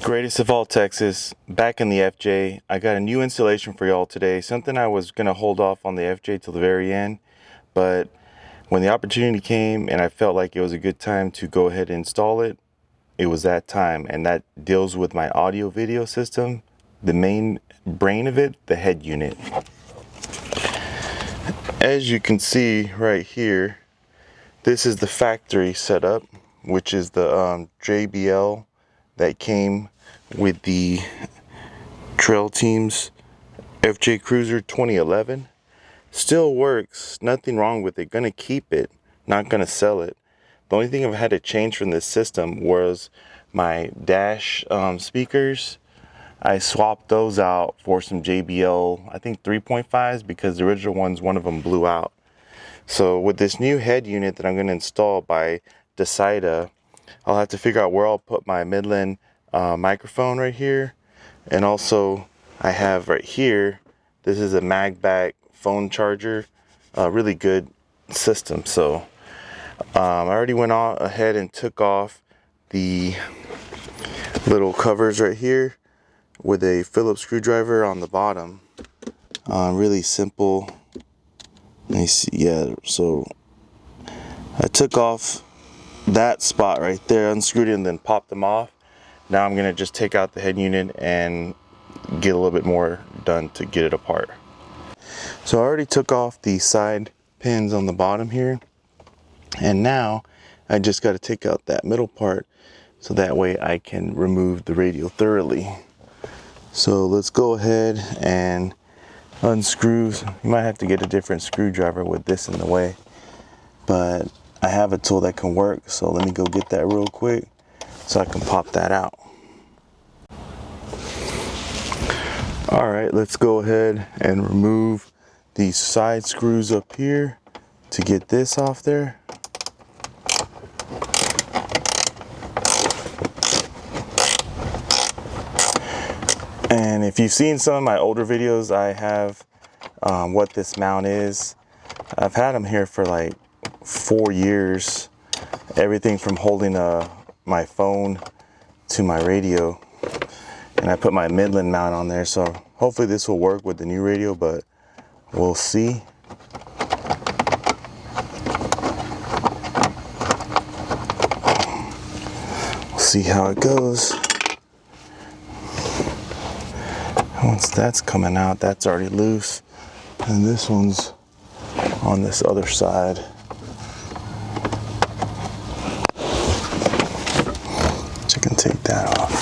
Greatest of all Texas, back in the FJ. I got a new installation for y'all today. Something I was going to hold off on the FJ till the very end, but when the opportunity came and I felt like it was a good time to go ahead and install it, it was that time. And that deals with my audio video system, the main brain of it, the head unit. As you can see right here, this is the factory setup, which is the JBL that came with the Trail Team's FJ Cruiser 2011. Still works, nothing wrong with it. Gonna keep it, not gonna sell it. The only thing I've had to change from this system was my dash speakers. I swapped those out for some JBL, I think 3.5s, because the original ones, one of them blew out. So with this new head unit that I'm going to install by Dasaita, I'll have to figure out where I'll put my Midland microphone right here. And also I have right here, this is a MagBack phone charger, really good system. So I already went ahead and took off the little covers right here with a Phillips screwdriver on the bottom. Really simple. Let me see. Yeah, so I took off that spot right there, unscrewed it, and then popped them off. Now I'm gonna just take out the head unit and get a little bit more done to get it apart. So I already took off the side pins on the bottom here, and now I just got to take out that middle part so that way I can remove the radio thoroughly. So let's go ahead and unscrew. You might have to get a different screwdriver with this in the way, but I have a tool that can work, so let me go get that real quick so I can pop that out. All right, let's go ahead and remove these side screws up here to get this off there. And if you've seen some of my older videos, I have what this mount is. I've had them here for like 4 years. Everything from holding my phone to my radio. And I put my Midland mount on there, so hopefully this will work with the new radio, but we'll see. We'll see how it goes. Once that's coming out, that's already loose, and this one's on this other side. So you can take that off.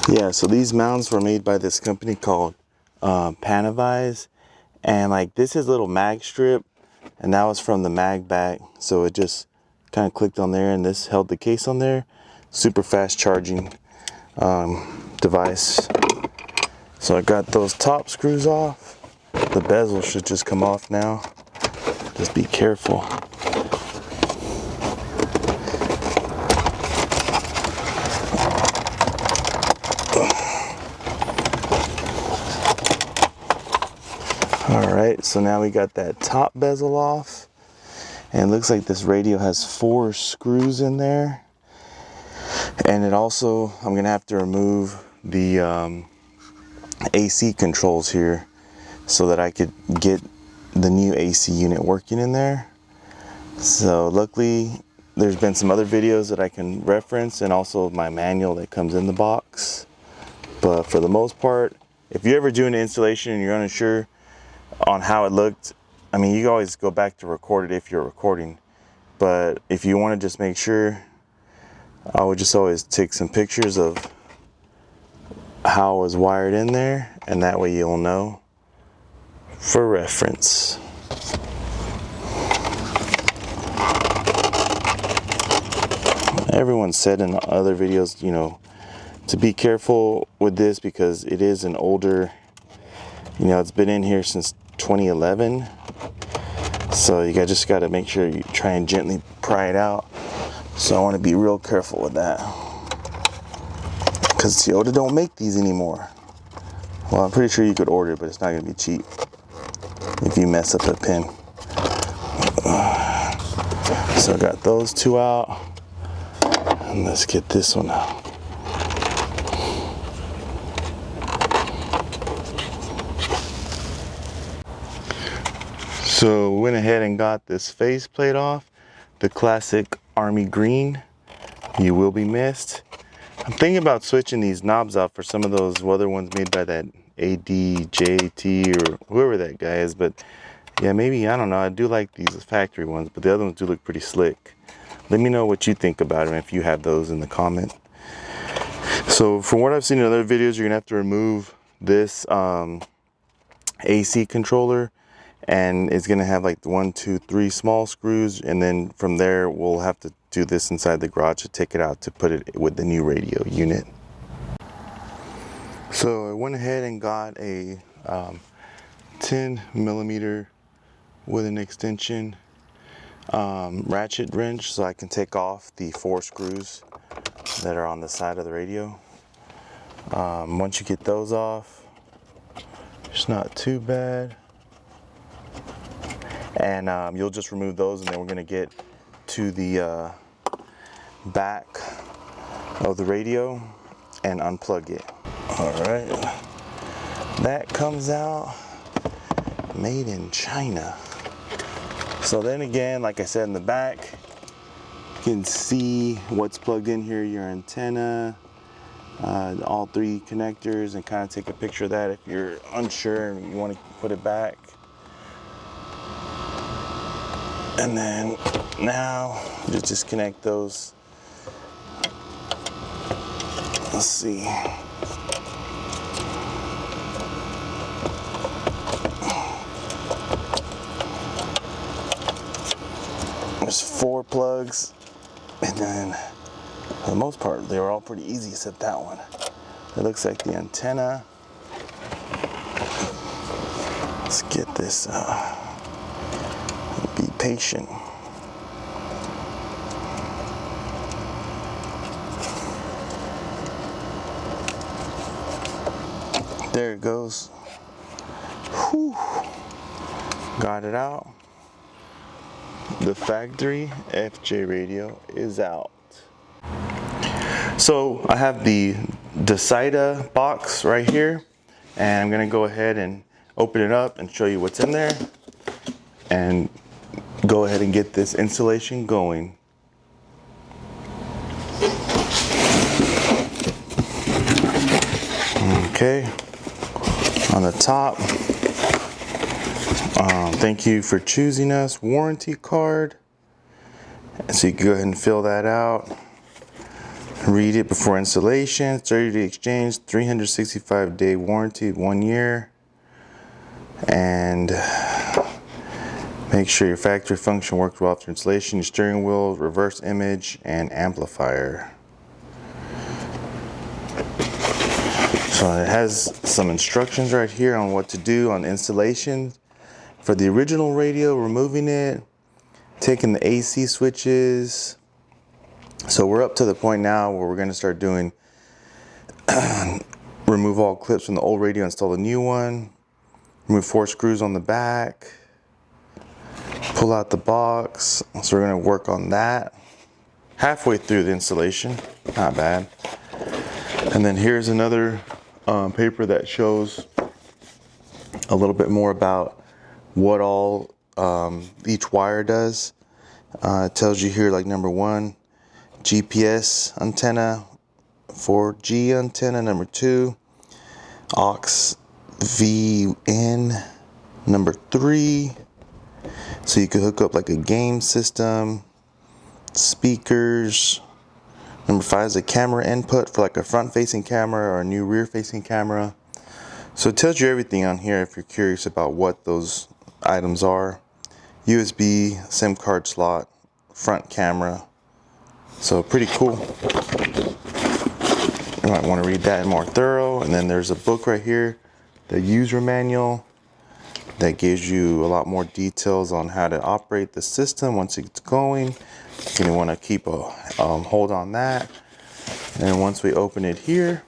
Yeah, so these mounts were made by this company called Panavise, and like this is a little mag strip, and that was from the MagBack, so it just kind of clicked on there and this held the case on there. Super fast charging device. So I got those top screws off. The bezel should just come off now. Just be careful. All right, so now we got that top bezel off. And it looks like this radio has 4 screws in there. And it also, I'm gonna have to remove the AC controls here so that I could get the new AC unit working in there. So luckily, there's been some other videos that I can reference, and also my manual that comes in the box. But for the most part, if you ever do an installation and you're unsure on how it looked, I mean, you can always go back to record it if you're recording, but if you want to just make sure, I would just always take some pictures of how it was wired in there, and that way you'll know for reference. Everyone said in other videos, you know, to be careful with this because it is an older, you know, it's been in here since 2011. So you just got to make sure you try and gently pry it out. So I want to be real careful with that, because Toyota don't make these anymore. Well, I'm pretty sure you could order it, but it's not going to be cheap if you mess up a pin. So I got those two out, and let's get this one out. So we went ahead and got this faceplate off, the classic army green. You will be missed. I'm thinking about switching these knobs out for some of those other ones made by that ADJT or whoever that guy is, but yeah, maybe, I don't know. I do like these factory ones, but the other ones do look pretty slick. Let me know what you think about them if you have those in the comment. So from what I've seen in other videos, you're gonna have to remove this AC controller, and it's gonna have like 1, 2, 3 small screws, and then from there we'll have to do this inside the garage to take it out to put it with the new radio unit. So I went ahead and got a 10mm with an extension ratchet wrench so I can take off the 4 screws that are on the side of the radio. Once you get those off, it's not too bad. And you'll just remove those, and then we're going to get to the back of the radio and unplug it. Alright, that comes out made in China. So then again, like I said, in the back you can see what's plugged in here, your antenna, all 3 connectors, and kind of take a picture of that if you're unsure and you want to put it back. And then now just disconnect those. Let's see. There's 4 plugs, and then for the most part they were all pretty easy except that one. It looks like the antenna. Let's get this be patient. There it goes. Whew. Got it out. The factory FJ radio is out. So I have the Dasaita box right here, and I'm gonna go ahead and open it up and show you what's in there and go ahead and get this installation going. Okay, on the top, thank you for choosing us, warranty card. So you can go ahead and fill that out. Read it before installation. 30-day exchange, 365-day warranty, 1 year. And make sure your factory function works well after installation. Your steering wheel, reverse image, and amplifier. So it has some instructions right here on what to do on installation. For the original radio, removing it, taking the AC switches. So we're up to the point now where we're going to start doing remove all clips from the old radio, install the new one, remove 4 screws on the back, pull out the box. So we're going to work on that halfway through the installation. Not bad. And then here's another paper that shows a little bit more about what all each wire does. It tells you here, like number 1, GPS antenna, 4G antenna, number 2, aux VN, number 3, so you could hook up like a game system, speakers. Number 5 is a camera input for like a front facing camera or a new rear facing camera. So it tells you everything on here if you're curious about what those items are. USB, SIM card slot, front camera. So pretty cool. You might want to read that more thorough. And then there's a book right here, the user manual, that gives you a lot more details on how to operate the system once it's going. You want to keep a hold on that. And once we open it here,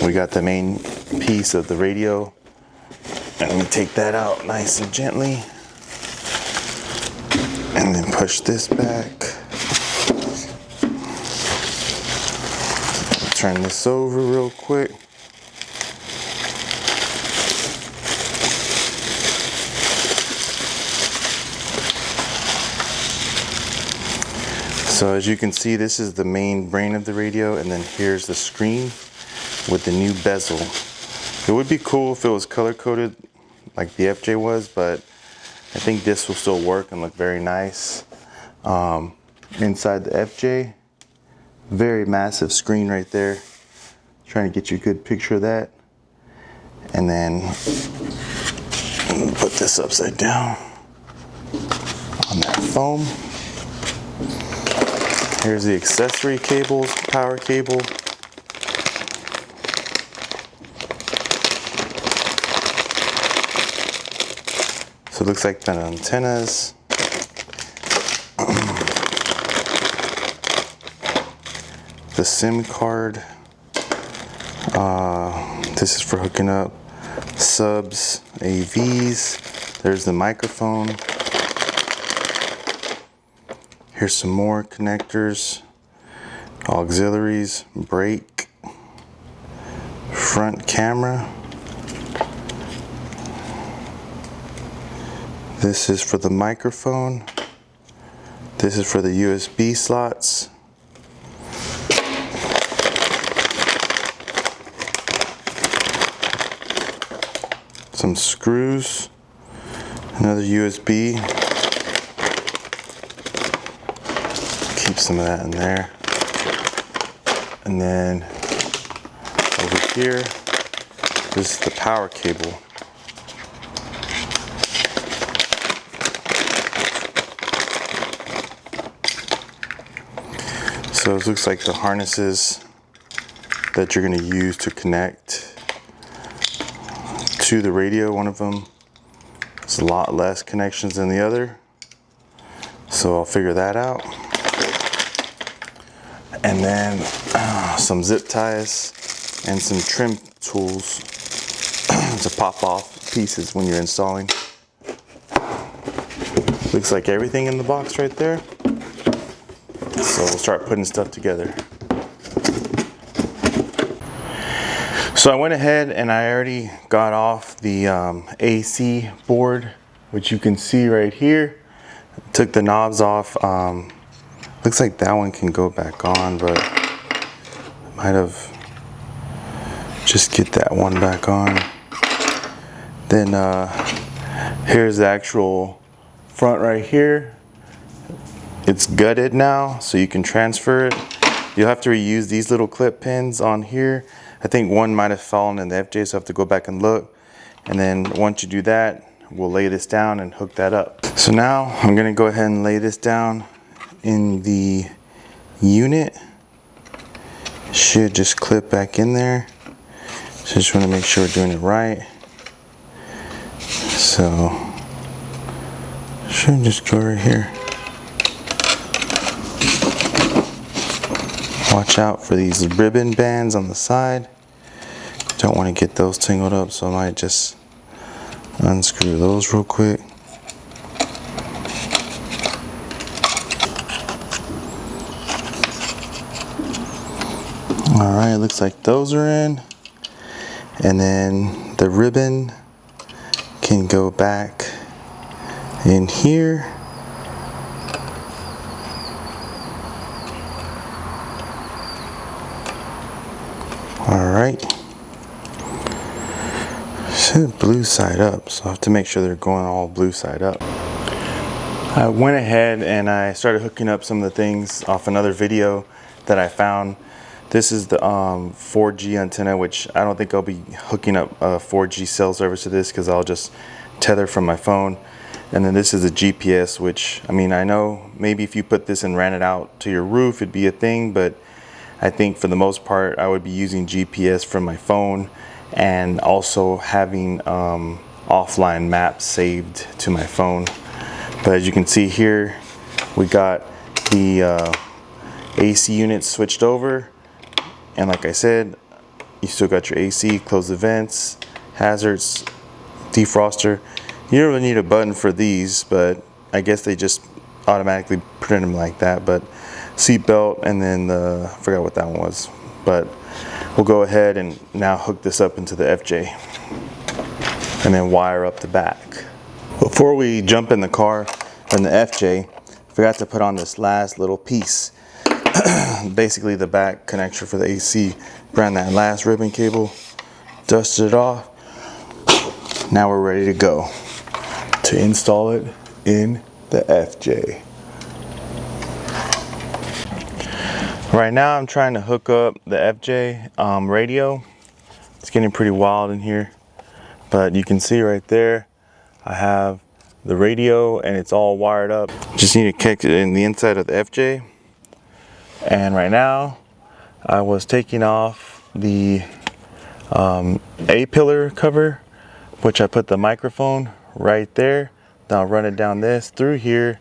we got the main piece of the radio. And let me take that out nice and gently. And then push this back. Turn this over real quick. So as you can see, this is the main brain of the radio, and then here's the screen with the new bezel. It would be cool if it was color coded like the FJ was, but I think this will still work and look very nice. Inside the FJ, very massive screen right there. Trying to get you a good picture of that. And then put this upside down on that foam. Here's the accessory cables, power cable. So it looks like the antennas. The SIM card. This is for hooking up subs, AVs. There's the microphone. Here's some more connectors, auxiliaries, brake, front camera. This is for the microphone. This is for the USB slots. Some screws, another USB. Keep some of that in there. And then over here, this is the power cable. So it looks like the harnesses that you're going to use to connect to the radio. One of them is a lot less connections than the other, so I'll figure that out. And then some zip ties and some trim tools to pop off pieces when you're installing. Looks like everything in the box right there. So we'll start putting stuff together. So I went ahead and I already got off the AC board, which you can see right here. Took the knobs off. Looks like that one can go back on, but I might have just get that one back on. Then here's the actual front right here. It's gutted now, so you can transfer it. You'll have to reuse these little clip pins on here. I think one might have fallen in the FJ, so I have to go back and look. And then once you do that, we'll lay this down and hook that up. So now I'm gonna go ahead and lay this down in the unit. Should just clip back in there. So just wanna make sure we're doing it right. So, should just go right here. Watch out for these ribbon bands on the side. Don't want to get those tangled up, so I might just unscrew those real quick. Alright, looks like those are in. And then the ribbon can go back in here. Alright. Should blue side up, so I have to make sure they're going all blue side up. I went ahead and I started hooking up some of the things off another video that I found. This is the 4G antenna, which I don't think I'll be hooking up a 4G cell service to this because I'll just tether from my phone. And then this is a GPS, which, I mean, I know maybe if you put this and ran it out to your roof, it'd be a thing, but I think for the most part, I would be using GPS from my phone and also having offline maps saved to my phone. But as you can see here, we got the AC units switched over. And like I said, you still got your AC, close the vents, hazards, defroster. You don't really need a button for these, but I guess they just automatically print them like that, but seat belt, and then I forgot what that one was, but we'll go ahead and now hook this up into the FJ and then wire up the back. Before we jump in the car in the FJ, I forgot to put on this last little piece. Basically the back connector for the AC. Ran that last ribbon cable, dusted it off. Now we're ready to go to install it in the FJ. Right now I'm trying to hook up the FJ radio. It's getting pretty wild in here, but you can see right there I have the radio and it's all wired up. Just need to kick it in the inside of the FJ. And right now I was taking off the A-pillar cover, which I put the microphone right there. Then I'll run it down this through here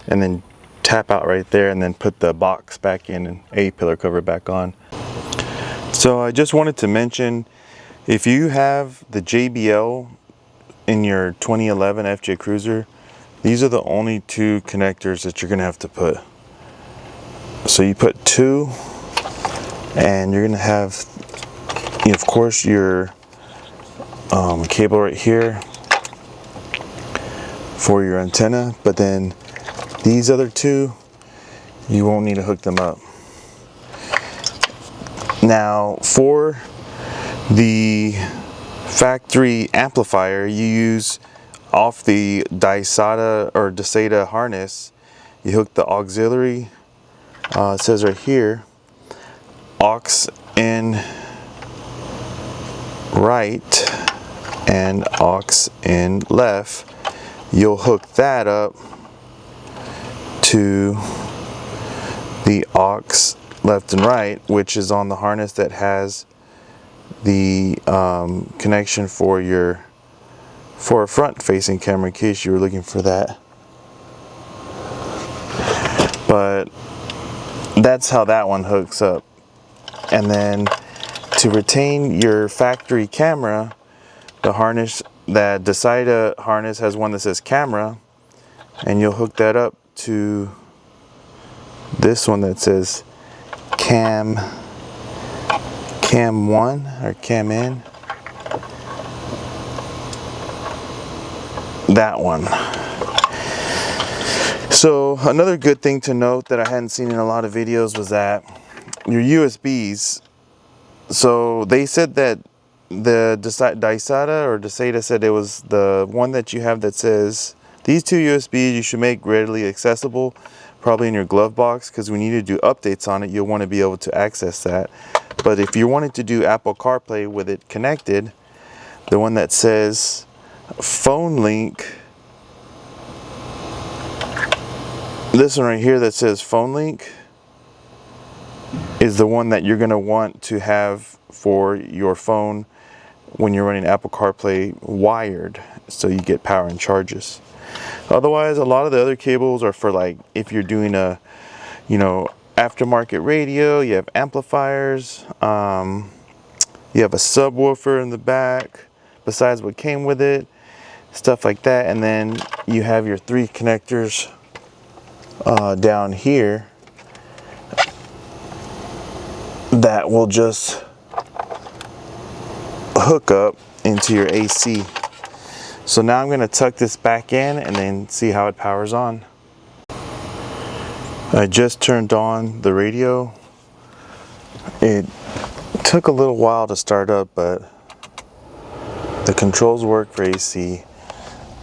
and then tap out right there and then put the box back in and A-pillar cover back on. So I just wanted to mention, if you have the JBL in your 2011 FJ Cruiser, these are the only two connectors that you're gonna have to put. So you put two, and you're gonna have, of course, your cable right here for your antenna, but then these other two, you won't need to hook them up. Now, for the factory amplifier, you use off the Dasaita harness, you hook the auxiliary, it says right here, aux in right and aux in left. You'll hook that up to the aux left and right, which is on the harness that has the connection for a front facing camera, in case you were looking for that. But that's how that one hooks up. And then to retain your factory camera, the harness, that Dasaita harness has one that says camera, and you'll hook that up to this one that says cam 1 or cam in. That one. So another good thing to note that I hadn't seen in a lot of videos was that your USBs, so they said that the Dasaita said it was the one that you have that says these two USBs you should make readily accessible, probably in your glove box, because when you need to do updates on it, you'll want to be able to access that. But if you're wanting to do Apple CarPlay with it connected, the one that says phone link, this one right here that says phone link, is the one that you're going to want to have for your phone when you're running Apple CarPlay wired, so you get power and charges. Otherwise, a lot of the other cables are for, like, if you're doing a, aftermarket radio, you have amplifiers, you have a subwoofer in the back besides what came with it, stuff like that. And then you have your three connectors down here that will just hook up into your AC. So now I'm going to tuck this back in and then see how it powers on. I just turned on the radio. It took a little while to start up, but the controls work for AC.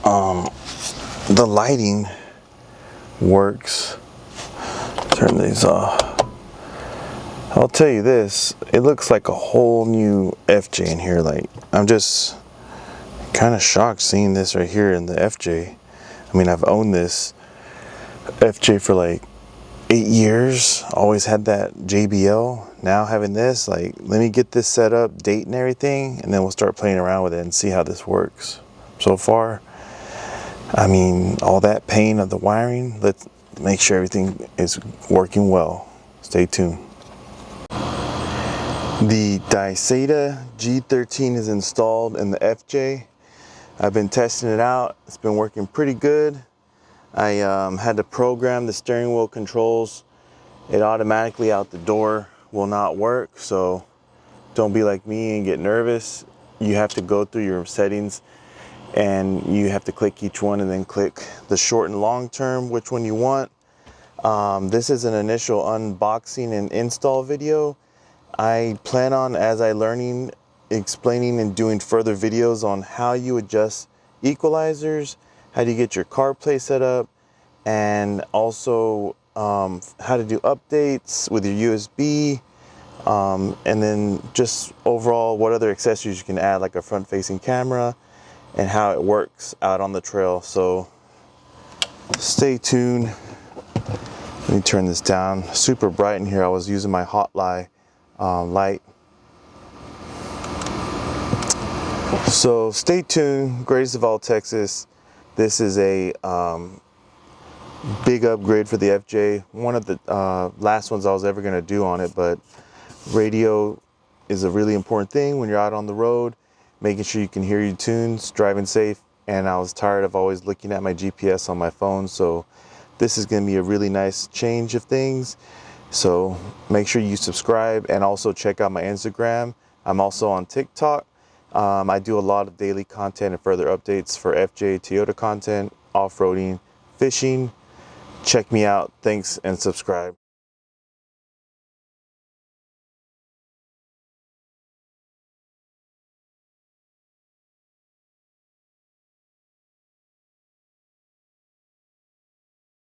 The lighting works. Turn these off. I'll tell you this, it looks like a whole new FJ in here. Like, I'm just kind of shocked seeing this right here in the FJ. I mean, I've owned this FJ for like 8 years, always had that JBL. Now having this, like, let me get this set up, date and everything, and then we'll start playing around with it and see how this works. So far, I mean, all that pain of the wiring, let's make sure everything is working well. Stay tuned. The Dasaita G13 is installed in the FJ. I've been testing it out. It's been working pretty good. I had to program the steering wheel controls. It automatically out the door will not work, so don't be like me and get nervous. You have to go through your settings and you have to click each one and then click the short and long term, which one you want. This is an initial unboxing and install video. I plan on, as I learning, explaining and doing further videos on how you adjust equalizers, how do you get your CarPlay set up, and also how to do updates with your USB, and then just overall what other accessories you can add, like a front-facing camera, and how it works out on the trail. So stay tuned. Let me turn this down. Super bright in here. I was using my hot light. So stay tuned. Greatest of all Texas. This is a big upgrade for the FJ. One of the last ones I was ever going to do on it, but radio is a really important thing when you're out on the road, making sure you can hear your tunes, driving safe. And I was tired of always looking at my GPS on my phone, so this is going to be a really nice change of things. So make sure you subscribe and also check out my Instagram. I'm also on TikTok. I do a lot of daily content and further updates for FJ Toyota content, off-roading, fishing. Check me out. Thanks and subscribe.